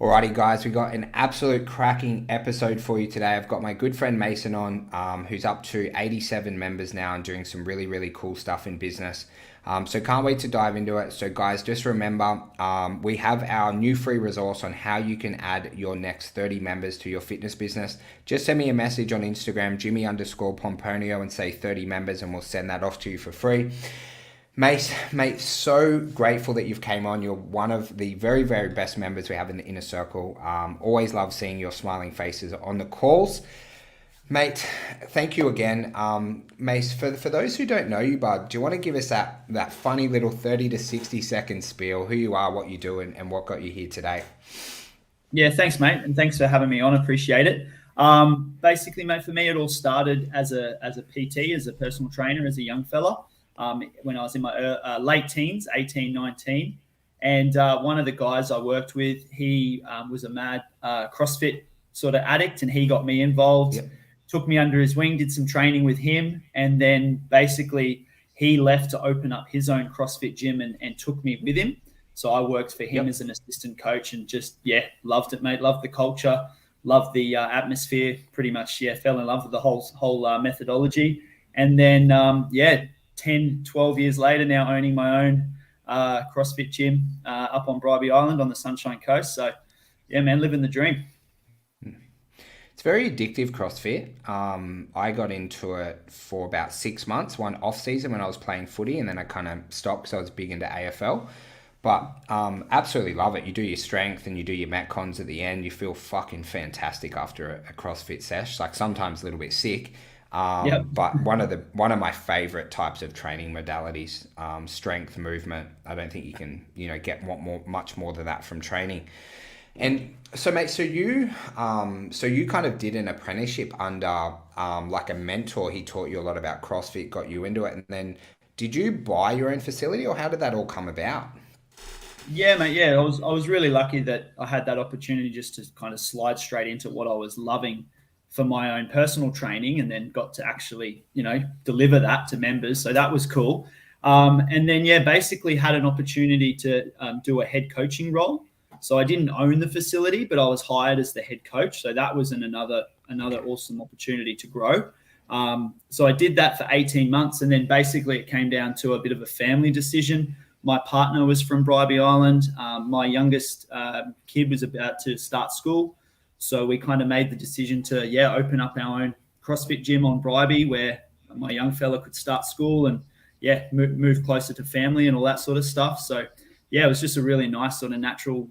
Alrighty, guys, we got an absolute cracking episode for you today. I've got my good friend Mason on, who's up to 87 members now and doing some really, really cool stuff in business. So can't wait to dive into it. So guys, just remember, we have our new free resource on how you can add your next 30 members to your fitness business. Just send me a message on Instagram, Jimmy_Pomponio, and say 30 members, and we'll send that off to you for free. Mate, so grateful that you've came on. You're one of the very, very best members we have in the inner circle. Always love seeing your smiling faces on the calls. Mate, thank you again. Mace, for those who don't know you, bud, do you want to give us that funny little 30 to 60 second spiel, who you are, what you do, and what got you here today? Yeah, thanks, mate, and thanks for having me on. Appreciate it. Basically, mate, for me, it all started as a PT, as a personal trainer, as a young fella. When I was in my late teens, 18, 19. And one of the guys I worked with, he was a mad CrossFit sort of addict, and he got me involved, Yep. took me under his wing, did some training with him. And then basically he left to open up his own CrossFit gym and took me with him. So I worked for him as an assistant coach and just, loved it, mate. Loved the culture, loved the atmosphere, pretty much, fell in love with the whole methodology. And then, 10, 12 years later, now owning my own CrossFit gym up on Bribie Island on the Sunshine Coast. So, yeah, man, living the dream. It's very addictive, CrossFit. I got into it for about 6 months, one off season when I was playing footy, and then I kind of stopped because I was big into AFL. But absolutely love it. You do your strength and you do your metcons at the end. You feel fucking fantastic after a CrossFit sesh. Like sometimes a little bit sick. Yep. But one of my favorite types of training modalities, strength, movement. I don't think you can get much more than that from training. And so, mate, so you kind of did an apprenticeship under like a mentor. He taught you a lot about CrossFit, got you into it, and then did you buy your own facility, or how did that all come about? Yeah, mate. Yeah, I was really lucky that I had that opportunity just to kind of slide straight into what I was loving for my own personal training, and then got to actually, deliver that to members. So that was cool. And then, basically had an opportunity to do a head coaching role. So I didn't own the facility, but I was hired as the head coach. So that was another awesome opportunity to grow. So I did that for 18 months. And then basically it came down to a bit of a family decision. My partner was from Bribie Island. My youngest kid was about to start school. So we kind of made the decision to, open up our own CrossFit gym on Bribie where my young fella could start school and, move closer to family and all that sort of stuff. So, it was just a really nice sort of natural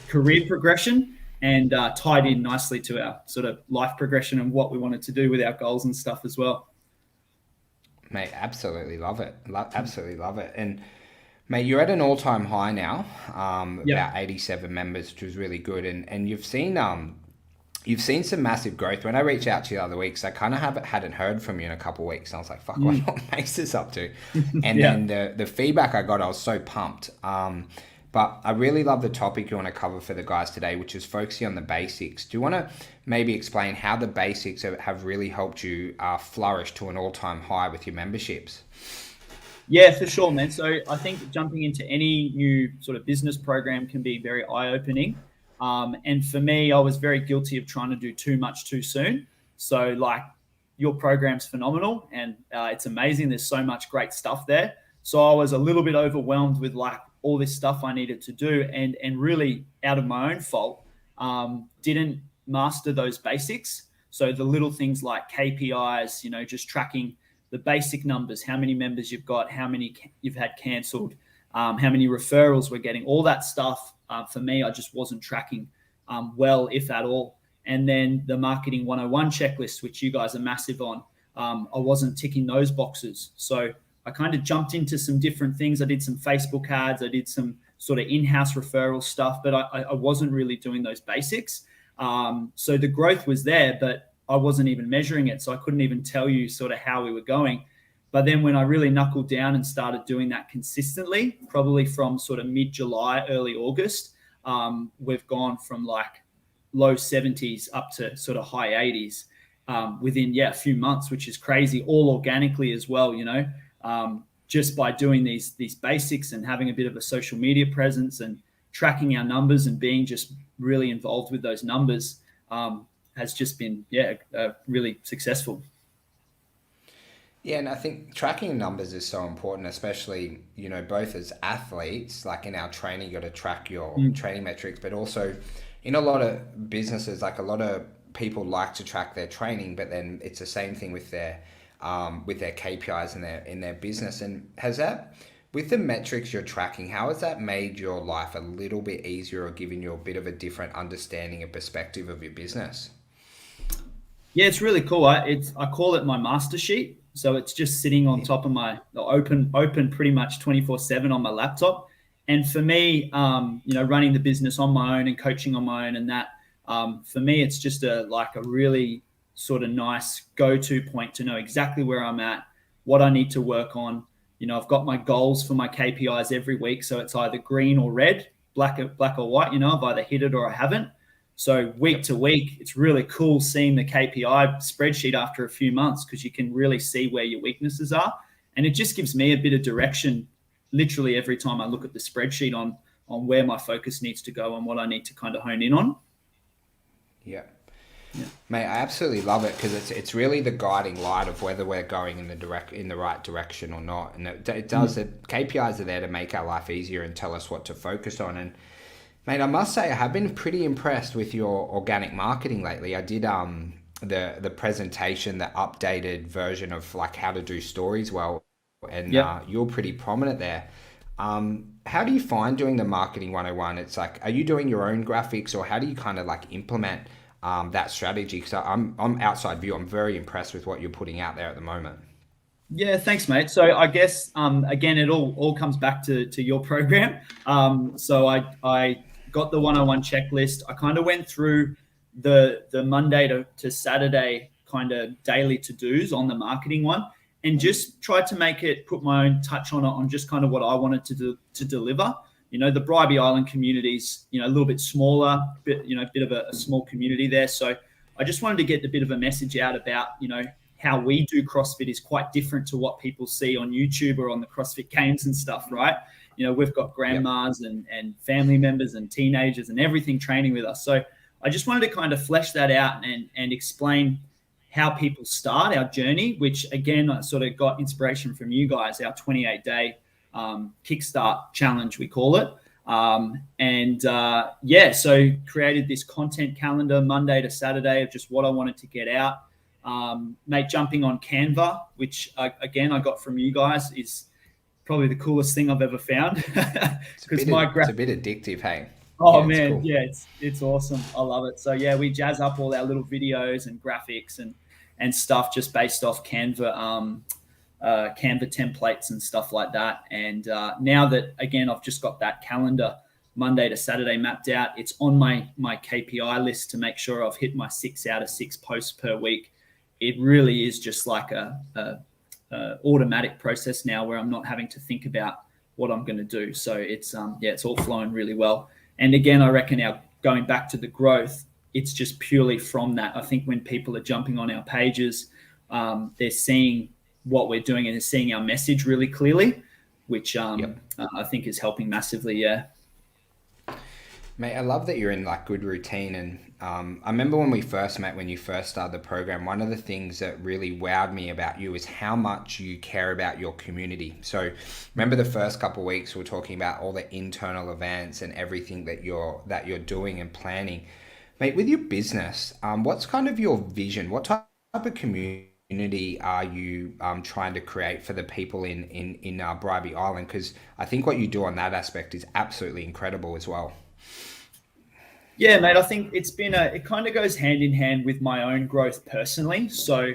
career progression, and tied in nicely to our sort of life progression and what we wanted to do with our goals and stuff as well. Mate, absolutely love it. Absolutely love it. And mate, you're at an all-time high now, Yep. about 87 members, which was really good. And you've seen some massive growth. When I reached out to you the other weeks, I kind of hadn't heard from you in a couple of weeks. And I was like, fuck, what Mace is up to? And Yeah. then the feedback I got, I was so pumped. But I really love the topic you want to cover for the guys today, which is focusing on the basics. Do you want to maybe explain how the basics have really helped you flourish to an all-time high with your memberships? Yeah, for sure, man. So I think jumping into any new sort of business program can be very eye-opening. And for me, I was very guilty of trying to do too much too soon. So like your program's phenomenal and it's amazing. There's so much great stuff there. So I was a little bit overwhelmed with like all this stuff I needed to do, and really out of my own fault, didn't master those basics. So the little things like KPIs, just tracking the basic numbers, how many members you've got, how many you've had cancelled, how many referrals we're getting, all that stuff. For me, I just wasn't tracking well, if at all. And then the marketing 101 checklist, which you guys are massive on, I wasn't ticking those boxes. So I kind of jumped into some different things. I did some Facebook ads. I did some sort of in-house referral stuff, but I wasn't really doing those basics. So the growth was there, but I wasn't even measuring it. So I couldn't even tell you sort of how we were going. But then when I really knuckled down and started doing that consistently, probably from sort of mid-July, early August, we've gone from like low 70s up to sort of high 80s within, a few months, which is crazy, all organically as well, just by doing these basics and having a bit of a social media presence and tracking our numbers and being just really involved with those numbers has just been really successful. Yeah, and I think tracking numbers is so important, especially, both as athletes, like in our training, you got to track your training metrics, but also in a lot of businesses, like a lot of people like to track their training, but then it's the same thing with their KPIs in their business. And has that, with the metrics you're tracking, how has that made your life a little bit easier or given you a bit of a different understanding and perspective of your business? Yeah, it's really cool. I call it my master sheet. So it's just sitting on top of my open pretty much 24/7 on my laptop. And for me, running the business on my own and coaching on my own, and that for me, it's just a really sort of nice go-to point to know exactly where I'm at, what I need to work on. I've got my goals for my KPIs every week, so it's either green or red, black or white. I've either hit it or I haven't. So week to week, it's really cool seeing the KPI spreadsheet after a few months, because you can really see where your weaknesses are. And it just gives me a bit of direction literally every time I look at the spreadsheet on where my focus needs to go and what I need to kind of hone in on. Yeah. Mate, I absolutely love it, because it's really the guiding light of whether we're going in the right direction or not. And it does. The KPIs are there to make our life easier and tell us what to focus on. And mate, I must say I have been pretty impressed with your organic marketing lately. I did the presentation, the updated version of like how to do stories well, and you're pretty prominent there. How do you find doing the marketing 101? It's like, are you doing your own graphics, or how do you kind of like implement that strategy? Because I'm outside view. I'm very impressed with what you're putting out there at the moment. Yeah, thanks, mate. So I guess again, it all comes back to your program. So I got the 101 checklist. I kind of went through the Monday to Saturday kind of daily to-dos on the marketing one, and just tried to put my own touch on it, on just kind of what I wanted to deliver. The Bribie Island community's, a little bit smaller, bit of a small community there. So I just wanted to get a bit of a message out about, how we do CrossFit is quite different to what people see on YouTube or on the CrossFit Games and stuff, right? We've got grandmas and family members and teenagers and everything training with us. So I just wanted to kind of flesh that out and explain how people start our journey, which again, I sort of got inspiration from you guys, our 28-day kickstart challenge, we call it. So created this content calendar Monday to Saturday of just what I wanted to get out. Mate, jumping on Canva, which again I got from you guys, is probably the coolest thing I've ever found. It's a bit addictive, hey? Oh yeah, man, cool. Yeah, it's awesome. I love it. So yeah, we jazz up all our little videos and graphics and stuff just based off Canva templates and stuff like that. And now that again I've just got that calendar Monday to Saturday mapped out, it's on my KPI list to make sure I've hit my 6 out of 6 posts per week. It really is just like a automatic process now, where I'm not having to think about what I'm going to do. So it's all flowing really well. And again, I reckon going back to the growth, it's just purely from that. I think when people are jumping on our pages, they're seeing what we're doing and they're seeing our message really clearly, which I think is helping massively. Yeah. Mate, I love that you're in like good routine. And I remember when we first met, when you first started the program, one of the things that really wowed me about you is how much you care about your community. So remember the first couple of weeks, we were talking about all the internal events and everything that you're doing and planning. Mate, with your business, what's kind of your vision? What type of community are you trying to create for the people in Bribie Island? Because I think what you do on that aspect is absolutely incredible as well. Yeah, mate, I think it kind of goes hand in hand with my own growth personally. So,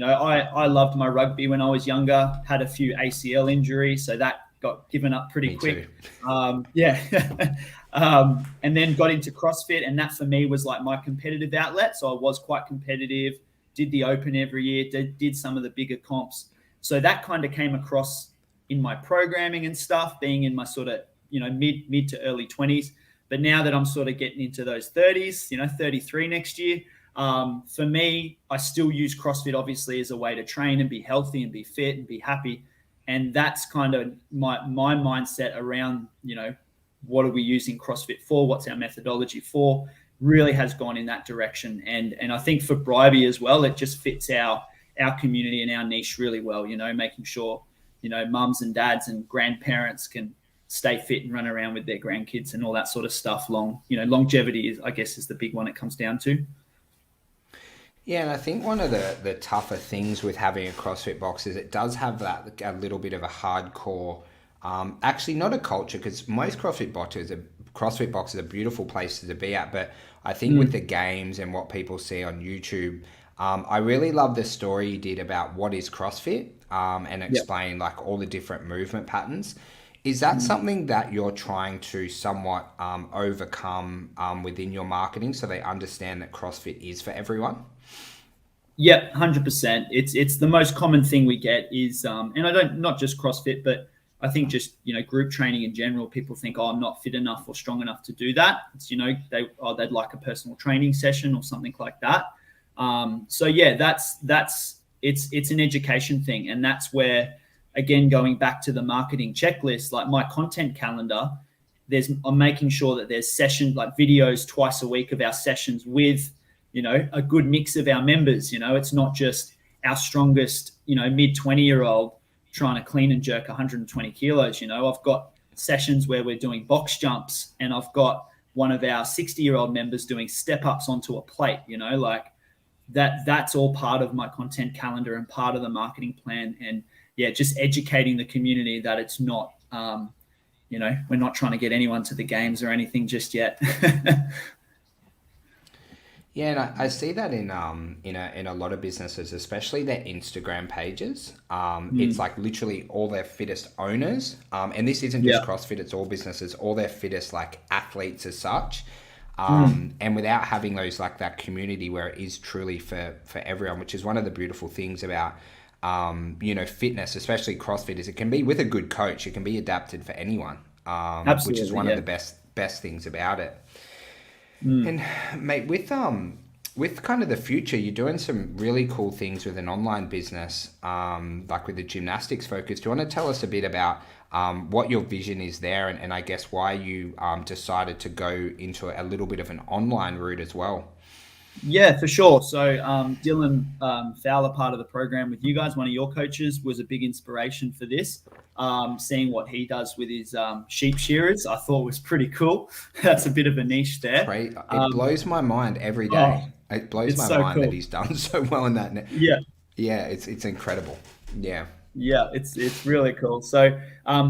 I loved my rugby when I was younger, had a few ACL injuries, so that got given up pretty quick. And then got into CrossFit, and that for me was like my competitive outlet. So I was quite competitive, did the Open every year, did some of the bigger comps. So that kind of came across in my programming and stuff, being in my sort of, mid to early 20s. But now that I'm sort of getting into those 30s, 33 next year, for me, I still use CrossFit obviously as a way to train and be healthy and be fit and be happy. And that's kind of my mindset around, what are we using CrossFit for? What's our methodology for? Really has gone in that direction. And I think for Bribey as well, it just fits our community and our niche really well, making sure, mums and dads and grandparents can stay fit and run around with their grandkids and all that sort of stuff. Longevity is, I guess, is the big one it comes down to. Yeah, and I think one of the tougher things with having a CrossFit box is it does have that a little bit of a hardcore, actually not a culture, because most CrossFit boxes are beautiful places to be at, but I think with the games and what people see on YouTube, I really love the story you did about what is CrossFit, and explain like all the different movement patterns. Is that something that you're trying to somewhat overcome within your marketing so they understand that CrossFit is for everyone? Yeah, 100%. It's the most common thing we get is, and I don't, not just CrossFit, but I think just, group training in general, people think, oh, I'm not fit enough or strong enough to do that. It's, they'd like a personal training session or something like that. So yeah, it's an education thing. And that's where, again, going back to the marketing checklist, like my content calendar, I'm making sure that there's sessions, like videos twice a week of our sessions with, a good mix of our members. It's not just our strongest, mid 20-year-old trying to clean and jerk 120 kilos. I've got sessions where we're doing box jumps, and I've got one of our 60-year-old members doing step ups onto a plate, like that's all part of my content calendar and part of the marketing plan. And yeah, just educating the community that it's not, we're not trying to get anyone to the games or anything just yet. Yeah, and I see that in a lot of businesses, especially their Instagram pages. It's like literally all their fittest owners, and this isn't just CrossFit; it's all businesses, all their fittest like athletes as such. And without having those like that community where it is truly for everyone, which is one of the beautiful things about fitness, especially CrossFit, is it can be with a good coach, it can be adapted for anyone, which is one of the best things about it. And mate, with kind of the future, you're doing some really cool things with an online business, like with the gymnastics focus. Do you want to tell us a bit about what your vision is there, and I guess why you decided to go into a little bit of an online route as well? Yeah, for sure. So Dylan Fowler, part of the program with you guys, one of your coaches, was a big inspiration for this. Seeing what he does with his sheep shearers, I thought was pretty cool. That's a bit of a niche there. It blows my mind every day. It blows my mind that he's done so well in that. Yeah, it's incredible. Yeah. Yeah, it's really cool. So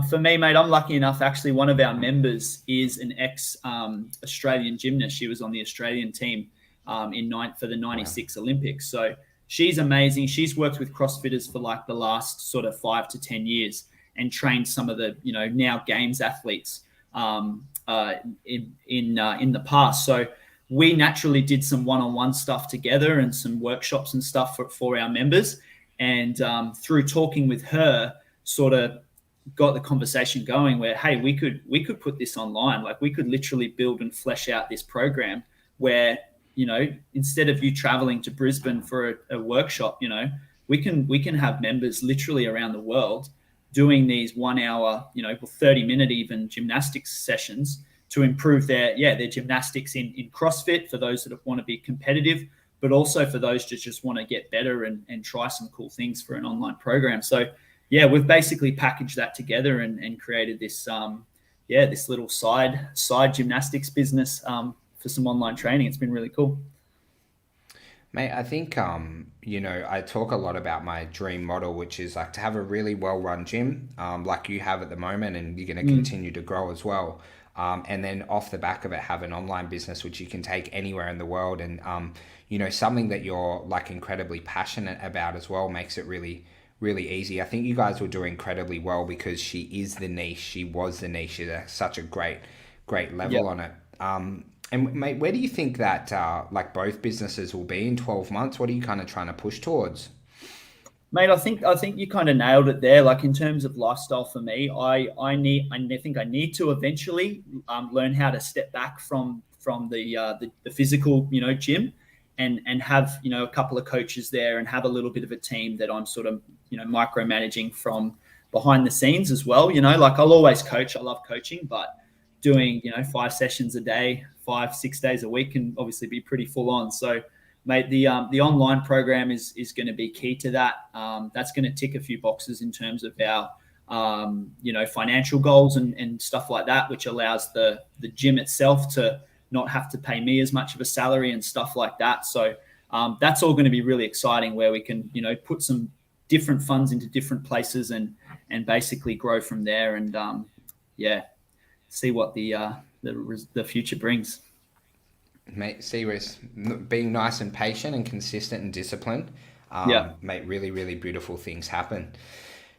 for me, mate, I'm lucky enough. Actually, one of our members is an ex Australian gymnast. She was on the Australian team for the 96 Olympics. So she's amazing. She's worked with CrossFitters for like the last sort of 5 to 10 years and trained some of the, now games athletes in the past. So we naturally did some one-on-one stuff together and some workshops and stuff for our members. And through talking with her, sort of got the conversation going where, hey, we could put this online. Like we could literally build and flesh out this program where, instead of you traveling to Brisbane for a workshop, we can have members literally around the world doing these 1 hour, 30-minute even gymnastics sessions to improve their gymnastics in CrossFit for those that want to be competitive, but also for those that just want to get better and try some cool things for an online program. So yeah, we've basically packaged that together and created this, this little side gymnastics business for some online training. It's been really cool. Mate, I think, I talk a lot about my dream model, which is like to have a really well-run gym, like you have at the moment, and you're going to continue to grow as well. And then off the back of it, have an online business, which you can take anywhere in the world. And, something that you're like incredibly passionate about as well makes it really, really easy. I think you guys will do incredibly well because she is the niche. She was the niche. She's such a great level on it. And mate, where do you think that like both businesses will be in 12 months? What are you kind of trying to push towards? Mate, I think you kind of nailed it there. Like in terms of lifestyle for me, I think I need to eventually learn how to step back from the physical, gym and have, a couple of coaches there and have a little bit of a team that I'm sort of, micromanaging from behind the scenes as well. Like I'll always coach. I love coaching, but doing 5 sessions a day, 5-6 days a week can obviously be pretty full on. So mate, the online program is going to be key to that. That's going to tick a few boxes in terms of our financial goals and stuff like that, which allows the gym itself to not have to pay me as much of a salary and stuff like that. So that's all going to be really exciting, where we can put some different funds into different places and basically grow from there, and see what the future brings. Mate, see, being nice and patient and consistent and disciplined, mate, really, really beautiful things happen.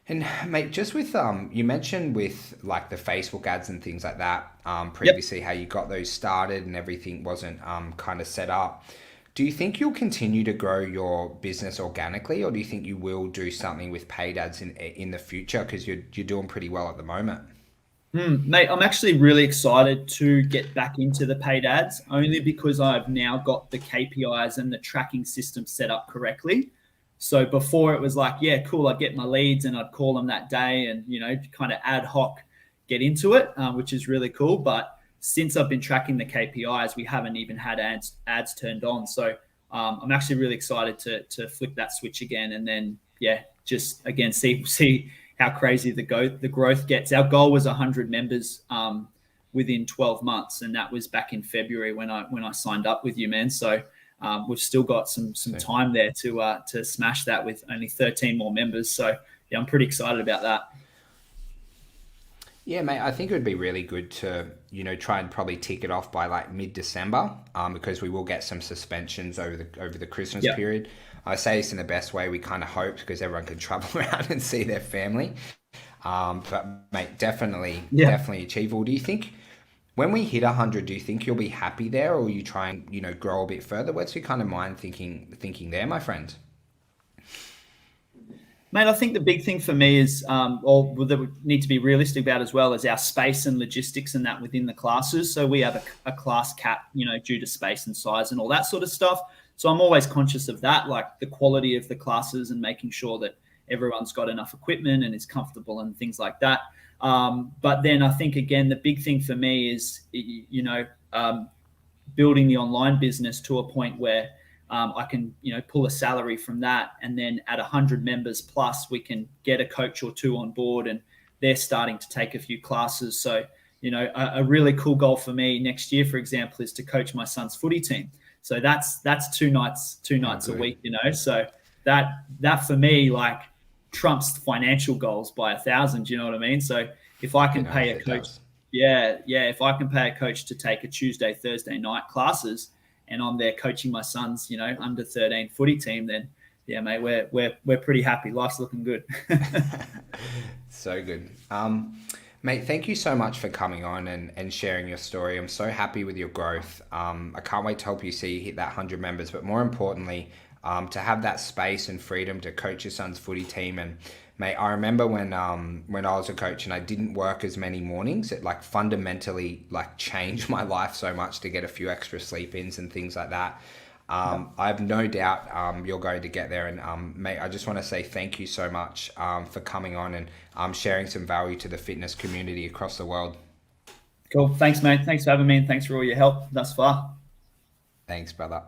And mate, just with you mentioned with like the Facebook ads and things like that previously, how you got those started and everything wasn't kind of set up. Do you think you'll continue to grow your business organically, or do you think you will do something with paid ads in the future, because you're doing pretty well at the moment? Mate, I'm actually really excited to get back into the paid ads, only because I've now got the KPIs and the tracking system set up correctly. So before it was like, yeah, cool, I'd get my leads and I'd call them that day and, kind of ad hoc get into it, which is really cool. But since I've been tracking the KPIs, we haven't even had ads turned on. So I'm actually really excited to flip that switch again, and then, just again, see how crazy the growth gets. Our goal was 100 members within 12 months, and that was back in February when I signed up with you, man. So we've still got some time there to smash that with only 13 more members. So yeah, I'm pretty excited about that. Yeah, mate, I think it would be really good to, try and probably tick it off by like mid-December, because we will get some suspensions over the Christmas period. I say this in the best way. We kind of hoped, because everyone could travel around and see their family. But mate, definitely achievable. Do you think when we hit 100, do you think you'll be happy there, or will you try and, grow a bit further? What's your kind of mind thinking there, my friend? Mate, I think the big thing for me is, or that we need to be realistic about as well, is our space and logistics and that within the classes. So we have a class cap, due to space and size and all that sort of stuff. So I'm always conscious of that, like the quality of the classes and making sure that everyone's got enough equipment and is comfortable and things like that. But then I think, again, the big thing for me is, building the online business to a point where I can, pull a salary from that, and then at 100 members plus, we can get a coach or two on board, and they're starting to take a few classes. So, a really cool goal for me next year, for example, is to coach my son's footy team. So that's 2 nights a week, So that for me, like, trumps financial goals by 1,000. You know what I mean? So if I can pay a coach, if I can pay a coach to take a Tuesday, Thursday night classes, and I'm there coaching my son's, under 13 footy team, then yeah, mate, we're pretty happy. Life's looking good. So good. Mate, thank you so much for coming on and sharing your story. I'm so happy with your growth. I can't wait to help you see you hit that 100 members, but more importantly, to have that space and freedom to coach your son's footy team. And mate, I remember when I was a coach and I didn't work as many mornings, it like fundamentally like changed my life so much to get a few extra sleep-ins and things like that. I have no doubt you're going to get there. And mate, I just want to say thank you so much for coming on and sharing some value to the fitness community across the world. Cool. Thanks, mate. Thanks for having me, and thanks for all your help thus far. Thanks, brother.